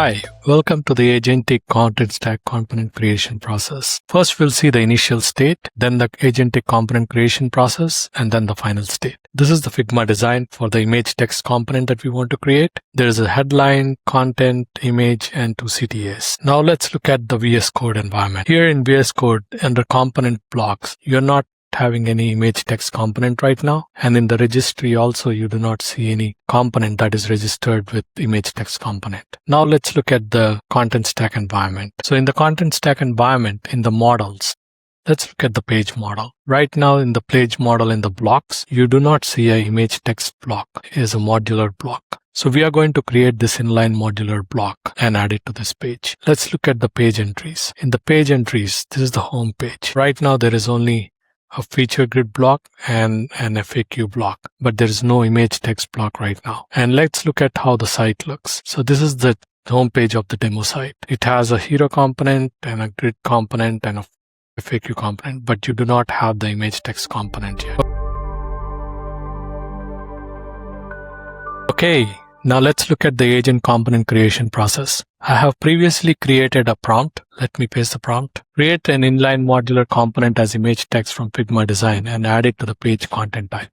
Hi, welcome to the Agentic Contentstack component creation process. First, we'll see the initial state, then the Agentic component creation process, and then the final state. This is the Figma design for the image text component that we want to create. There is a headline, content, image, and 2 CTAs. Now let's look at the VS Code environment. Here in VS Code, under component blocks, you're not having any image text component right now, and in the registry also you do not see any component that is registered with image text component. Now let's look at the Contentstack environment. So in the Contentstack environment, in the models, let's look at the page model. Right now in the page model in the blocks, you do not see an image text block. It is a modular block. So we are going to create this inline modular block and add it to this page. Let's look at the page entries. In the page entries, this is the home page. Right now there is only a feature grid block and an FAQ block, but there is no image text block right now. And let's look at how the site looks. So this is the home page of the demo site. It has a hero component and a grid component and a FAQ component, but you do not have the image text component yet. Okay, now let's look at the agent component creation process. I have previously created a prompt. Let me paste the prompt. Create an inline modular component as image text from Figma design and add it to the page content type.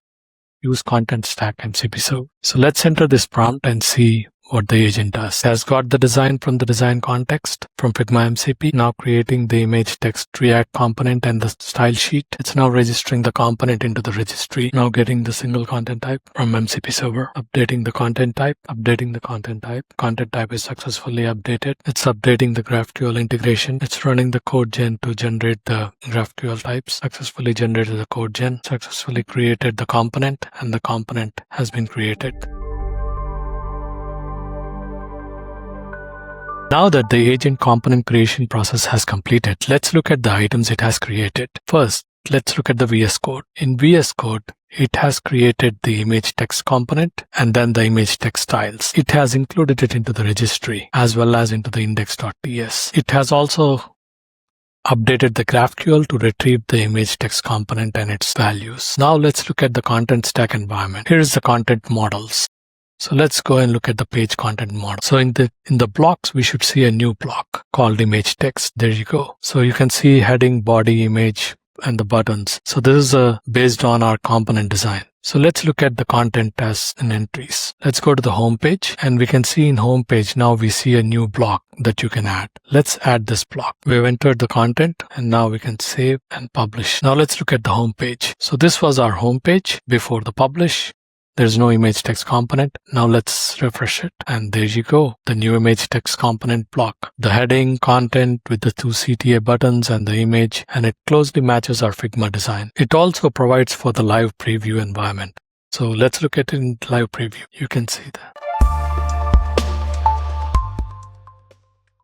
Use Contentstack MCP server. So let's enter this prompt and see what the agent does. It has got the design from the design context from Figma MCP. Now creating the image text React component and the style sheet. It's now registering the component into the registry. Now getting the single content type from MCP server. Updating the content type. Updating the content type. Content type is successfully updated. It's updating the GraphQL integration. It's running the code gen to generate the GraphQL types. Successfully generated the code gen. Successfully created the component, and the component has been created. Now that the agent component creation process has completed, let's look at the items it has created. First, let's look at the VS Code. In VS Code, it has created the image text component and then the image text styles. It has included it into the registry as well as into the index.ts. It has also updated the GraphQL to retrieve the image text component and its values. Now let's look at the Contentstack environment. Here is the content models. So let's go and look at the page content model. So in the blocks, we should see a new block called image text. There you go. So you can see heading, body, image, and the buttons. So this is based on our component design. So let's look at the content as in entries. Let's go to the home page, and we can see in home page now we see a new block that you can add. Let's add this block. We've entered the content and now we can save and publish. Now let's look at the home page. So this was our home page before the publish. There's no image text component. Now let's refresh it. And there you go. The new image text component block. The heading, content with the 2 CTA buttons and the image, and it closely matches our Figma design. It also provides for the live preview environment. So let's look at it in live preview. You can see that.